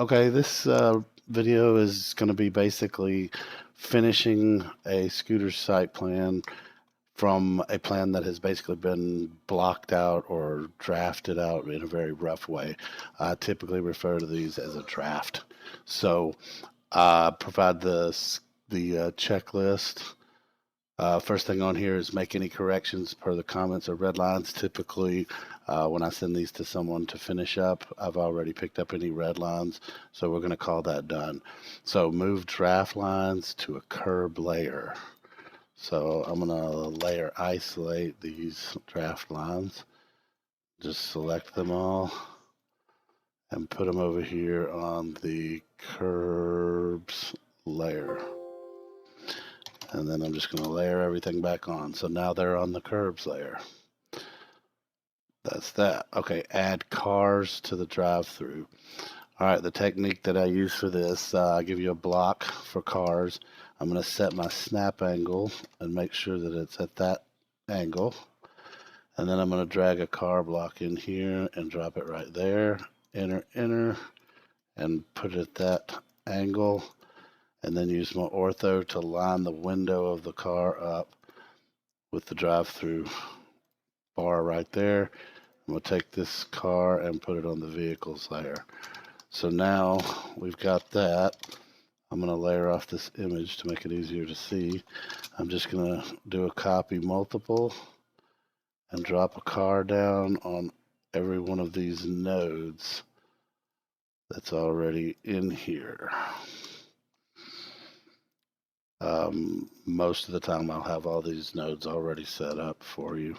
Okay, this video is going to be basically finishing a scooter site plan from a plan that has basically been blocked out or drafted out in a very rough way. I typically refer to these as a draft. So provide the checklist. First thing on here is make any corrections per the comments or red lines. Typically, when I send these to someone to finish up, I've already picked up any red lines, so we're going to call that done. So move draft lines to a curb layer. So I'm going to layer isolate these draft lines. Just select them all and put them over here on the curbs layer. And then I'm just going to layer everything back on. So now they're on the curbs layer. That's that. Okay, add cars to the drive-through. All right, the technique that I use for this, I give you a block for cars. I'm going to set my snap angle and make sure that it's at that angle. And then I'm going to drag a car block in here and drop it right there. Enter, and put it at that angle. And then use my ortho to line the window of the car up with the drive-through bar right there. I'm going to take this car and put it on the vehicles layer. So now we've got that. I'm going to layer off this image to make it easier to see. I'm just going to do a copy multiple and drop a car down on every one of these nodes that's already in here. Most of the time I'll have all these nodes already set up for you.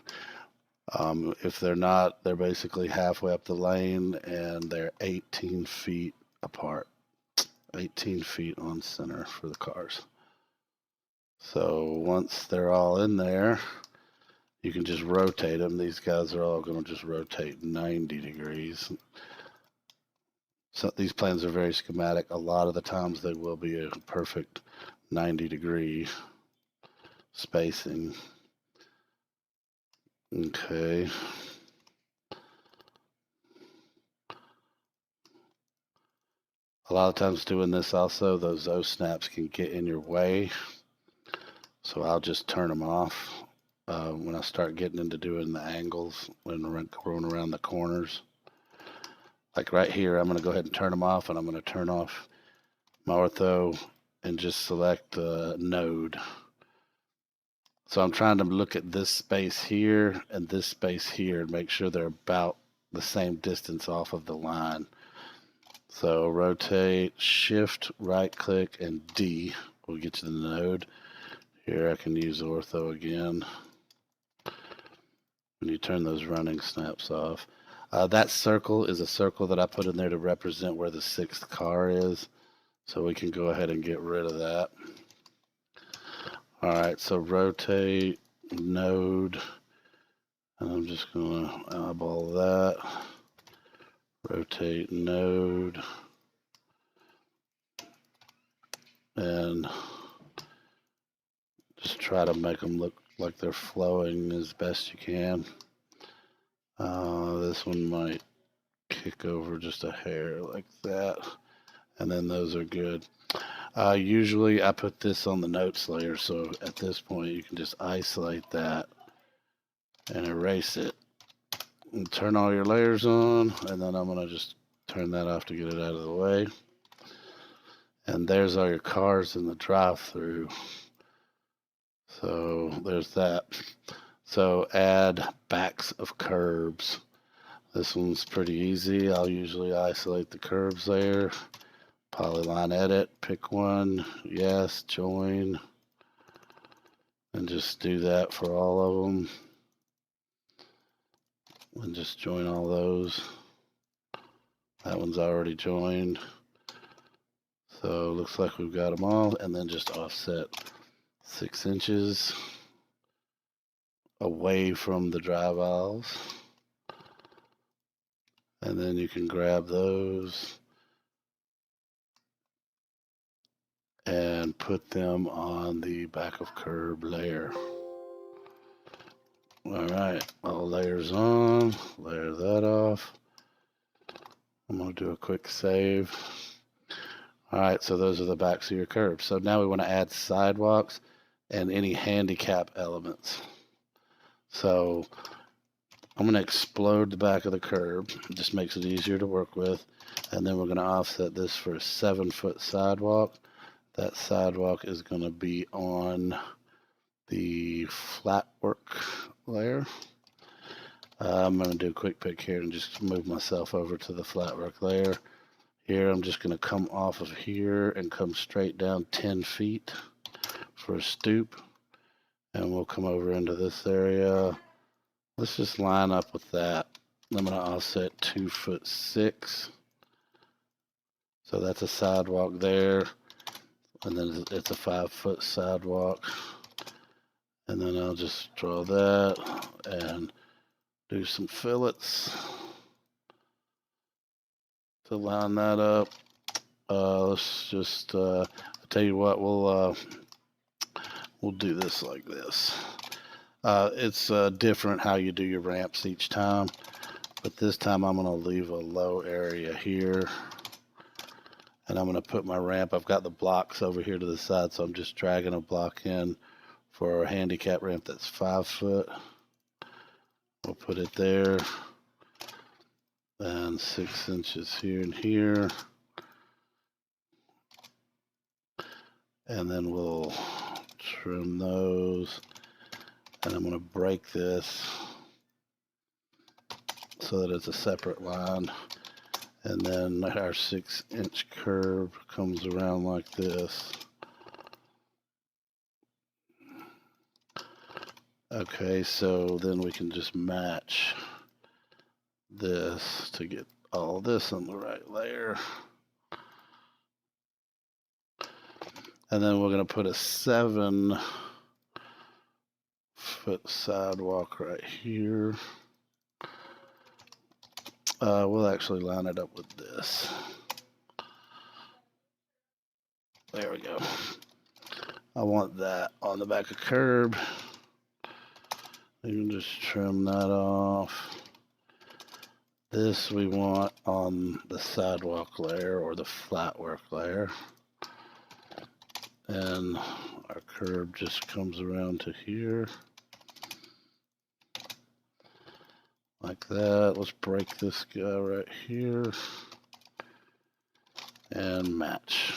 If they're not, they're basically halfway up the lane and they're 18 feet apart. 18 feet on center for the cars. So once they're all in there, you can just rotate them. These guys are all going to just rotate 90 degrees. So these plans are very schematic. A lot of the times they will be a perfect 90-degree spacing. Okay. A lot of times doing this also, those O snaps can get in your way. So I'll just turn them off when I start getting into doing the angles when going around the corners. Like right here, I'm going to go ahead and turn them off, and I'm going to turn off my ortho and just select node. So I'm trying to look at this space here and this space here and make sure they're about the same distance off of the line. So rotate, shift, right click, and D will get you the node. Here I can use ortho again. When you turn those running snaps off. That circle is a circle that I put in there to represent where the sixth car is. So we can go ahead and get rid of that. All right, so rotate, node, and I'm just going to eyeball that. Rotate, node, and just try to make them look like they're flowing as best you can. This one might kick over just a hair like that, and then those are good. Usually I put this on the notes layer, so at this point you can just isolate that and erase it and turn all your layers on, and then I'm going to just turn that off to get it out of the way. And there's all your cars in the drive-through. So there's that. So add backs of curbs. This one's pretty easy. I'll usually isolate the curbs layer. Polyline edit, pick one, yes, join, and just do that for all of them. And just join all those. That one's already joined. So it looks like we've got them all, and then just offset 6 inches away from the drive aisles. And then you can grab those and put them on the back of curb layer. All right, all layers on, layer that off. I'm going to do a quick save. All right, so those are the backs of your curbs. So now we want to add sidewalks and any handicap elements. So I'm going to explode the back of the curb. It just makes it easier to work with. And then we're going to offset this for a 7-foot sidewalk. That sidewalk is going to be on the flat work layer. I'm going to do a quick pick here and just move myself over to the flat work layer. Here I'm just going to come off of here and come straight down 10 feet for a stoop. And we'll come over into this area. Let's just line up with that. I'm going to offset 2'6". So that's a sidewalk there. And then it's a 5-foot sidewalk. And then I'll just draw that and do some fillets to line that up. Let's just, I'll tell you what, we'll do this like this. It's different how you do your ramps each time, but this time I'm going to leave a low area here, and I'm going to put my ramp. I've got the blocks over here to the side, so I'm just dragging a block in for a handicap ramp that's 5 foot. We'll put it there, and 6 inches here and here, and then we'll trim those, and I'm going to break this so that it's a separate line, and then our 6-inch curve comes around like this. Okay, so then we can just match this to get all this on the right layer. And then we're going to put a 7-foot sidewalk right here. We'll actually line it up with this. There we go. I want that on the back of curb. You can just trim that off. This we want on the sidewalk layer or the flat work layer. And our curb just comes around to here. Like that. Let's break this guy right here. And match.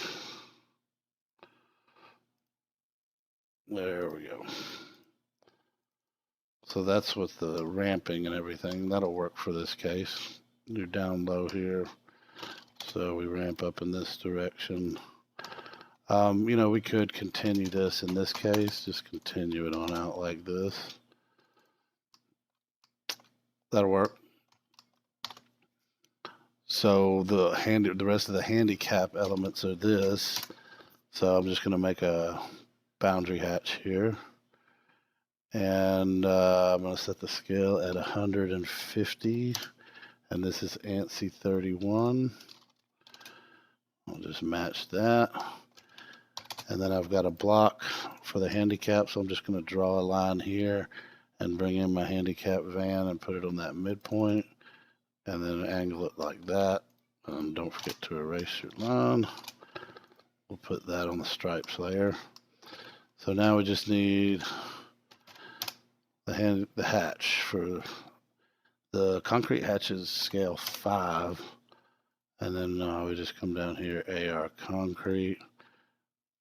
There we go. So that's with the ramping and everything. That'll work for this case. You're down low here. So we ramp up in this direction. You know, we could continue this in this case. Just continue it on out like this. That'll work. So the rest of the handicap elements are this. So I'm just going to make a boundary hatch here. And I'm going to set the scale at 150. And this is ANSI 31. I'll just match that. And then I've got a block for the handicap. So I'm just going to draw a line here and bring in my handicap van and put it on that midpoint. And then angle it like that. And don't forget to erase your line. We'll put that on the stripes layer. So now we just need the hatch. For the concrete hatches scale 5, and then we just come down here, AR concrete,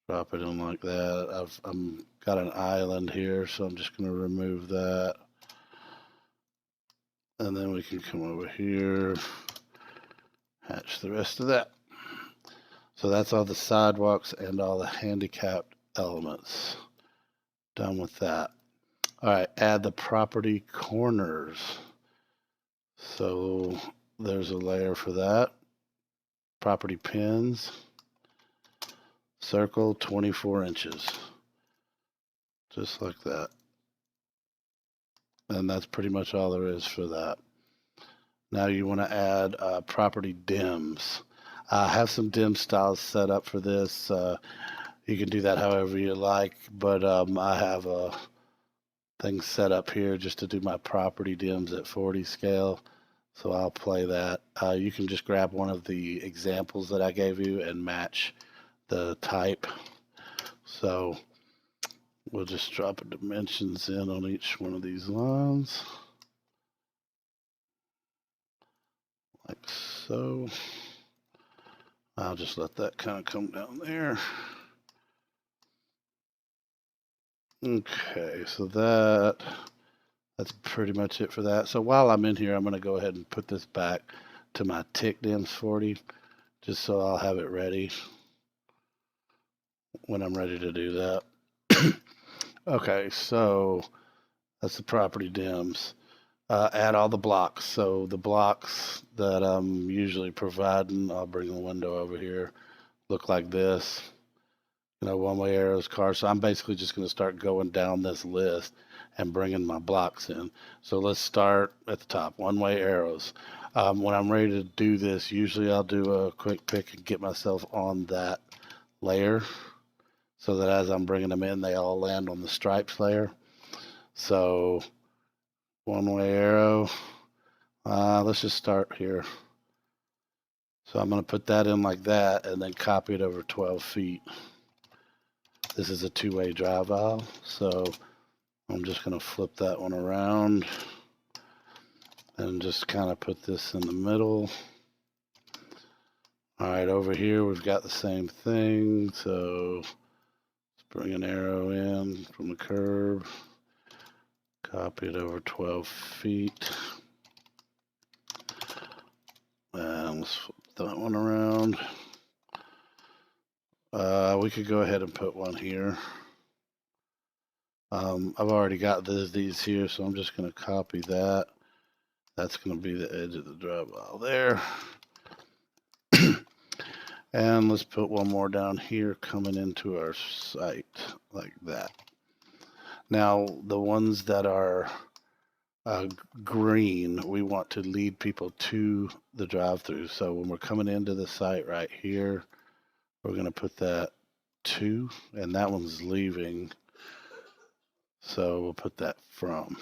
drop it in like that. I'm got an island here, so I'm just going to remove that, and then we can come over here, hatch the rest of that. So that's all the sidewalks and all the handicapped elements. Done with that. All right, add the property corners. So there's a layer for that. Property pins. Circle 24 inches. Just like that. And that's pretty much all there is for that. Now you want to add property dims. I have some dim styles set up for this. You can do that however you like, but I have a thing set up here just to do my property dims at 40 scale. So I'll play that. You can just grab one of the examples that I gave you and match the type. So we'll just drop a dimensions in on each one of these lines. Like so. I'll just let that kind of come down there. Okay, so that's pretty much it for that. So while I'm in here, I'm going to go ahead and put this back to my tick dims 40, just so I'll have it ready when I'm ready to do that. Okay, so that's the property dims. Add all the blocks. So the blocks that I'm usually providing, I'll bring the window over here, look like this. One-way arrows, cars. So I'm basically just going to start going down this list and bringing my blocks in. So let's start at the top, one-way arrows. When I'm ready to do this, usually I'll do a quick pick and get myself on that layer so that as I'm bringing them in, they all land on the stripes layer. So one-way arrow, let's just start here. So I'm going to put that in like that and then copy it over 12 feet. This is a two-way drive aisle, so I'm just going to flip that one around and just kind of put this in the middle. All right, over here we've got the same thing, so let's bring an arrow in from the curb, copy it over 12 feet, and let's flip that one around. We could go ahead and put one here. I've already got these here, so I'm just going to copy that. That's going to be the edge of the drive aisle there. And let's put one more down here coming into our site like that. Now, the ones that are green, we want to lead people to the drive-through. So when we're coming into the site right here, we're going to put that 2, and that one's leaving. So we'll put that from.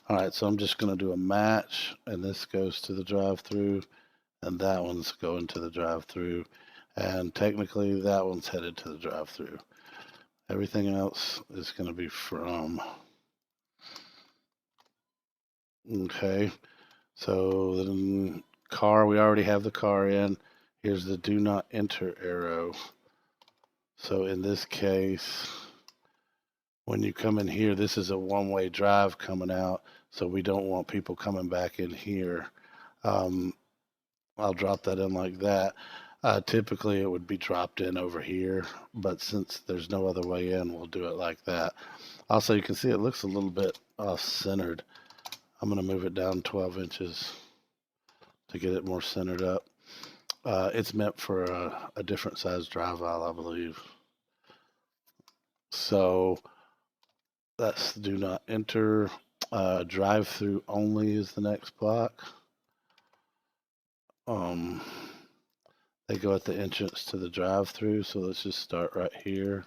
All right, so I'm just going to do a match, and this goes to the drive-through, and that one's going to the drive-through, and technically that one's headed to the drive-through. Everything else is going to be from. Okay, so then car, we already have the car in. Here's the do not enter arrow. So in this case, when you come in here, this is a one-way drive coming out, so we don't want people coming back in here. I'll drop that in like that. Typically it would be dropped in over here, but since there's no other way in, we'll do it like that. Also, you can see it looks a little bit off-centered. I'm going to move it down 12 inches to get it more centered up. It's meant for a different size drive aisle, I believe. So that's do not enter. Drive-through only is the next block. They go at the entrance to the drive-through, so let's just start right here.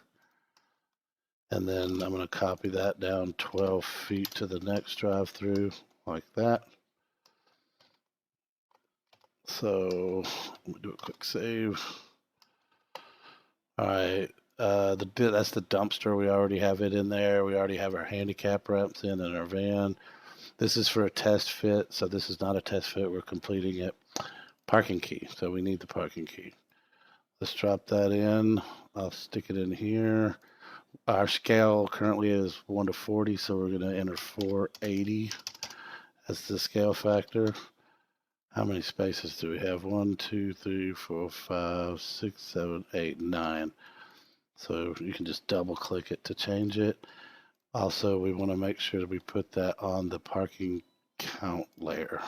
And then I'm going to copy that down 12 feet to the next drive-through, like that. So let me do a quick save. All right, that's the dumpster. We already have it in there. We already have our handicap ramps in and our van. This is for a test fit, so this is not a test fit. We're completing it. Parking key, so we need the parking key. Let's drop that in. I'll stick it in here. Our scale currently is 1 to 40, so we're going to enter 480 as the scale factor. How many spaces do we have? 1, 2, 3, 4, 5, 6, 7, 8, 9. So you can just double click it to change it. Also, we want to make sure that we put that on the parking count layer.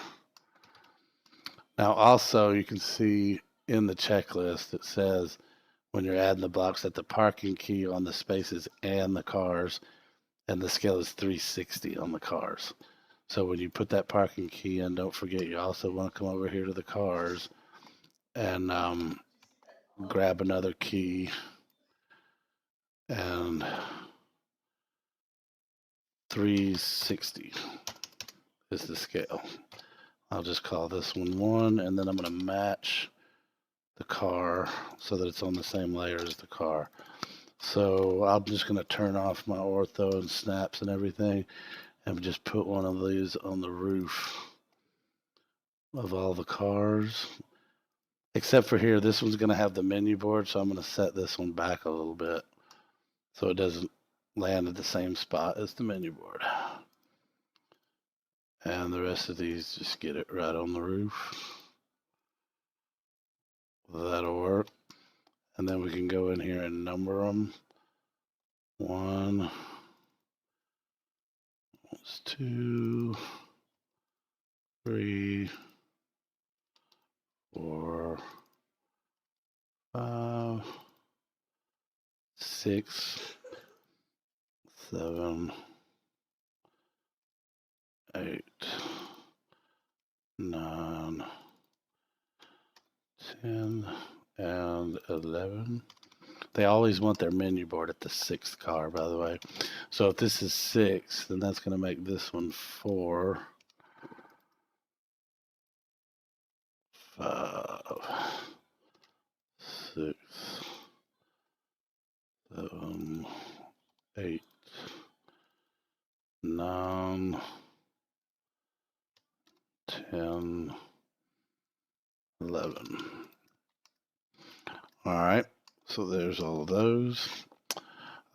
Now, also, you can see in the checklist it says when you're adding the blocks that the parking key on the spaces and the cars, and the scale is 360 on the cars. So when you put that parking key in, don't forget you also want to come over here to the cars and grab another key and 360 is the scale. I'll just call this one 1, and then I'm going to match the car so that it's on the same layer as the car. So I'm just going to turn off my ortho and snaps and everything and just put one of these on the roof of all the cars. Except for here, this one's going to have the menu board, so I'm going to set this one back a little bit so it doesn't land at the same spot as the menu board. And the rest of these, just get it right on the roof. That'll work. And then we can go in here and number them. 1, 2, 3, 4, 5, 6, 7, 8, 9, 10, and 11. They always want their menu board at the 6th car, by the way. So if this is 6, then that's going to make this one 4, 5, 6, 7, 8, 9, 10, 11. All right, so there's all of those.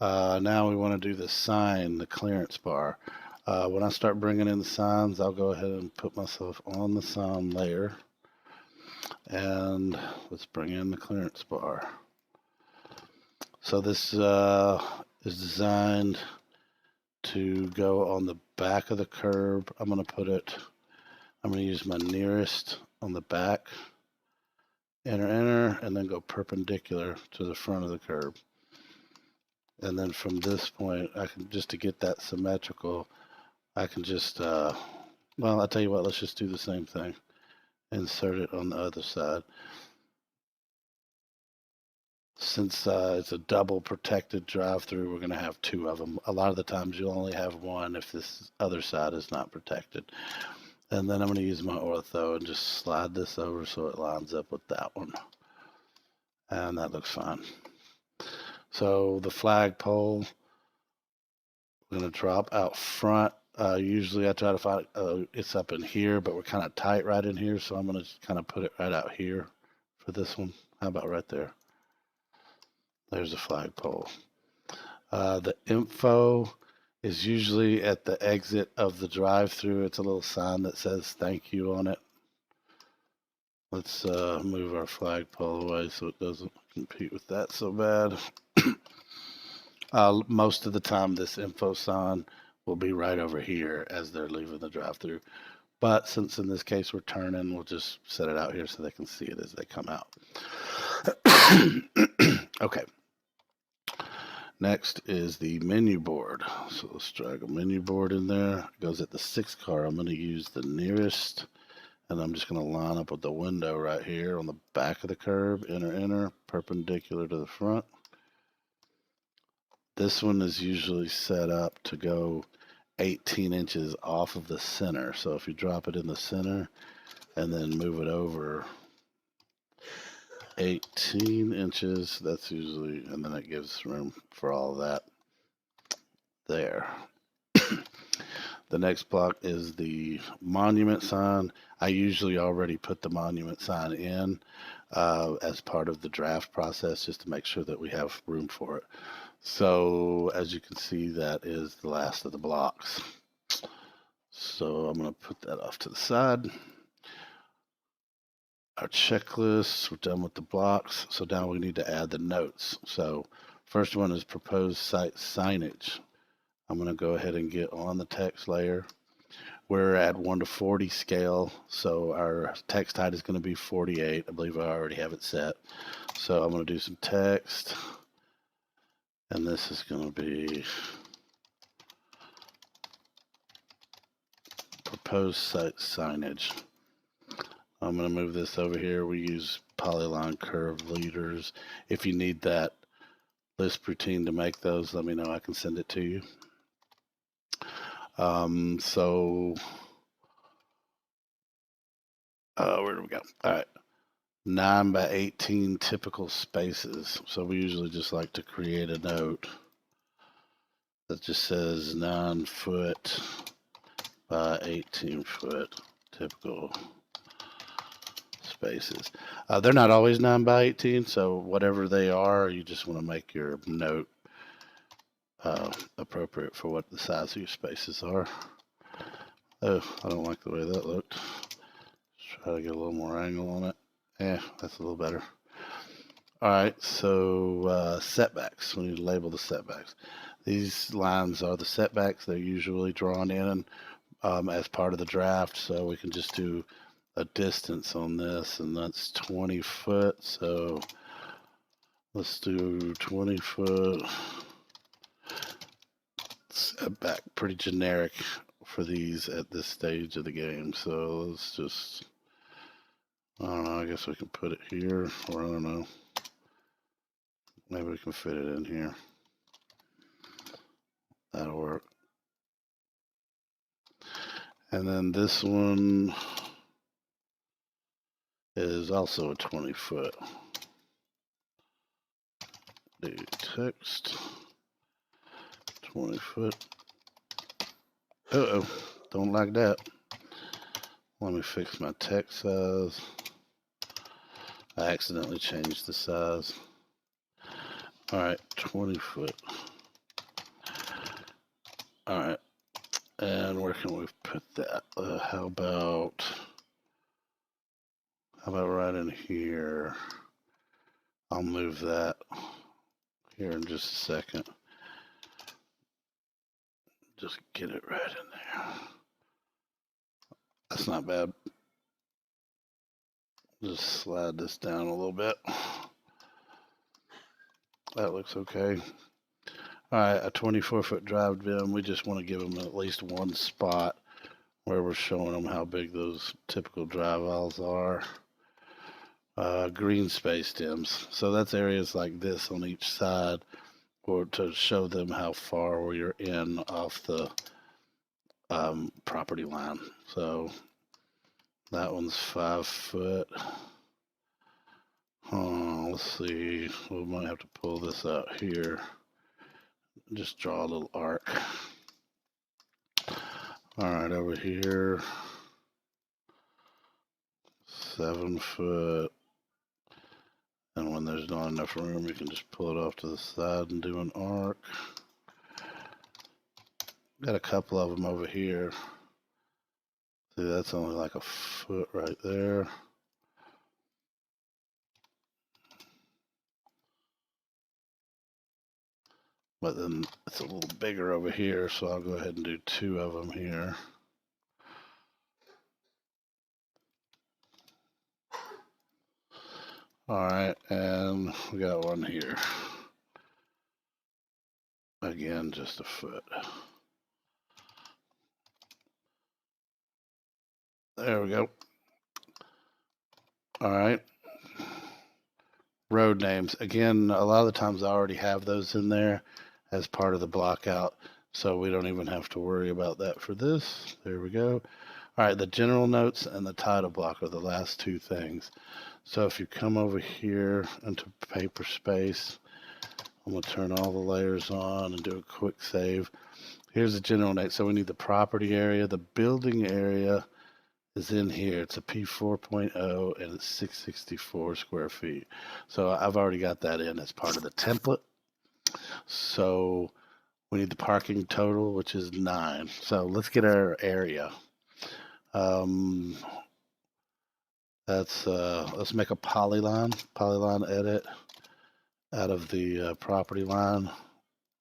Now we want to do the sign, the clearance bar. When I start bringing in the signs, I'll go ahead and put myself on the sign layer. And let's bring in the clearance bar. So this is designed to go on the back of the curb. I'm going to use my nearest on the back. Enter, and then go perpendicular to the front of the curb. And then from this point, I can, just to get that symmetrical, I can just, well, I'll tell you what, let's just do the same thing. Insert it on the other side. Since it's a double protected drive-through, we're going to have 2 of them. A lot of the times you'll only have 1 if this other side is not protected. And then I'm going to use my ortho and just slide this over so it lines up with that one. And that looks fine. So the flagpole, we're going to drop out front. Usually I try to find it's up in here, but we're kind of tight right in here. So I'm going to just kind of put it right out here for this one. How about right there? There's a flagpole. The info is usually at the exit of the drive-through. It's a little sign that says thank you on it. Let's move our flagpole away so it doesn't compete with that so bad. Most of the time this info sign will be right over here as they're leaving the drive-through. But since in this case we're turning, we'll just set it out here so they can see it as they come out. Okay. Next is the menu board. So let's drag a menu board in there. It goes at the 6th car. I'm going to use the nearest, and I'm just going to line up with the window right here on the back of the curb. Enter, perpendicular to the front. This one is usually set up to go 18 inches off of the center. So if you drop it in the center and then move it over 18 inches, that's usually, and then it gives room for all of that there. The next block is the monument sign. I usually already put the monument sign in as part of the draft process just to make sure that we have room for it. So as you can see, that is the last of the blocks. So I'm going to put that off to the side. Our checklist, we're done with the blocks. So now we need to add the notes. So first one is proposed site signage. I'm going to go ahead and get on the text layer. We're at 1:40 scale, so our text height is going to be 48. I believe I already have it set. So I'm going to do some text, and this is going to be proposed site signage. I'm going to move this over here. We use polyline curve leaders. If you need that Lisp routine to make those, let me know. I can send it to you. So Where do we go? All right. 9 by 18 typical spaces. So we usually just like to create a note that just says 9 foot by 18 foot typical spaces. They're not always 9 by 18, so whatever they are, you just want to make your note appropriate for what the size of your spaces are. Oh, I don't like the way that looked. Let's try to get a little more angle on it. Yeah, that's a little better. All right, so setbacks. We need to label the setbacks. These lines are the setbacks. They're usually drawn in as part of the draft, so we can just do a distance on this, and that's 20 foot. So let's do 20 foot setback. Pretty generic for these at this stage of the game. So let's just, I don't know, I guess we can put it here, or I don't know. Maybe we can fit it in here. That'll work. And then this one is also a 20 foot. Do text, 20 foot. Uh-oh, don't like that. Let me fix my text size. I accidentally changed the size. All right, 20 foot. All right, and where can we put that? How about right in here? I'll move that here in just a second. Just get it right in there. That's not bad. Just slide this down a little bit. That looks okay. All right, a 24-foot drive bin. We just want to give them at least one spot where we're showing them how big those typical drive aisles are. Green space dims. So that's areas like this on each side, or to show them how far you're in off the property line. So that one's 5 foot. Let's see. We might have to pull this out here. Just draw a little arc. All right, over here, 7 foot. And when there's not enough room, you can just pull it off to the side and do an arc. Got a couple of them over here. See, that's only like a foot right there. But then it's a little bigger over here, so I'll go ahead and do 2 of them here. All right, and we got one here. Again, just a foot. There we go. All right. Road names. Again, a lot of the times I already have those in there as part of the block out, so we don't even have to worry about that for this. There we go. All right, the general notes and the title block are the last 2 things. So if you come over here into paper space, I'm going to turn all the layers on and do a quick save. Here's the general note. So we need the property area. The building area is in here. It's a P4.0 and it's 664 square feet. So I've already got that in as part of the template. So we need the parking total, which is 9. So let's get our area. Let's make a polyline edit out of the property line.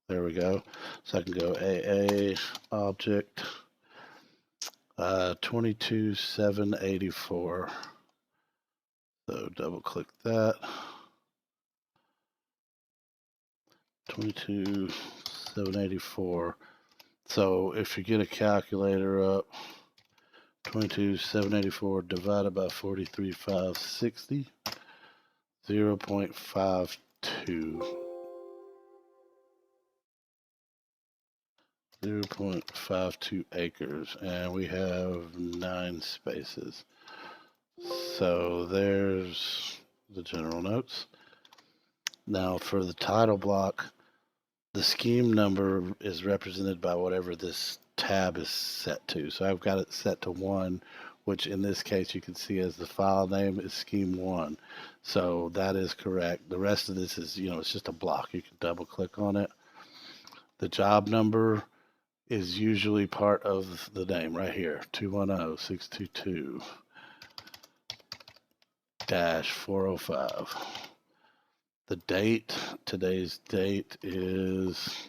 There we go. So I can go AA object 22,784. So double click that. 22,784. So if you get a calculator up, 22,784 divided by 43,560, 0.52. 0.52 acres, and we have 9 spaces. So there's the general notes. Now for the title block, the scheme number is represented by whatever this tab is set to. So I've got it set to 1, which in this case you can see as the file name is scheme 1. So that is correct. The rest of this is, it's just a block. You can double click on it. The job number is usually part of the name right here, 210-622-405. The date, today's date is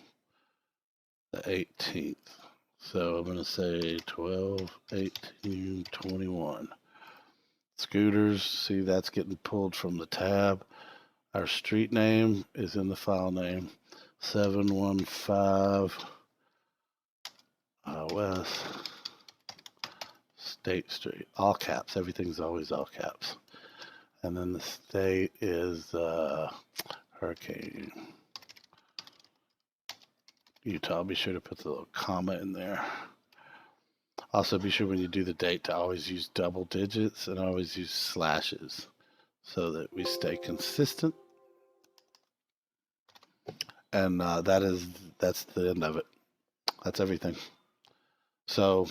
the 18th. So I'm going to say 12/18/21. Scooters, see that's getting pulled from the tab. Our street name is in the file name, 715 West State Street. All caps, everything's always all caps. And then the state is Hurricane Utah. Be sure to put the little comma in there. Also, be sure when you do the date to always use double digits and always use slashes so that we stay consistent. And that's the end of it. That's everything. So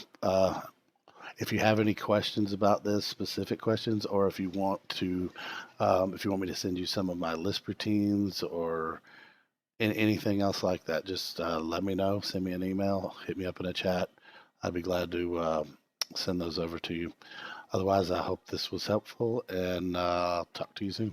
if you have any questions about this, specific questions, or if you want me to send you some of my Lisp routines or anything else like that, just let me know. Send me an email, hit me up in a chat. I'd be glad to send those over to you. Otherwise, I hope this was helpful, and I'll talk to you soon.